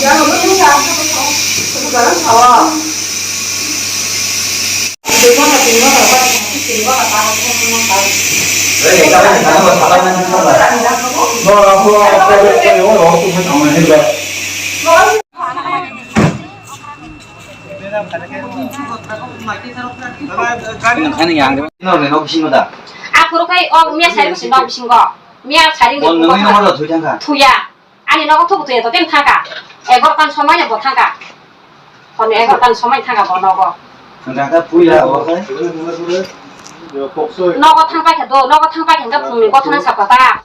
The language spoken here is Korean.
Ya lo ves ya, itu barang sawah. Itu kan tinggal berapa tinggal kata orang tahu. Vậy thì các bạn có một thảo luận không ạ? 하는 게 아니라 너는 너무 신거다. 앞으로 그 미야 자리고 신 너무 신거. 미야 자리고 넌 너무 하나 더 장가. 투야. 아니 너가 투부터 해도 된 타가. 애거간 소만이 못 타가. 건 애거간 소만이 타가 뭐 너거. 장가 부이라 뭐 해? 너가 탕바해도 너가 탕바해가 분밀고 타는 사과다.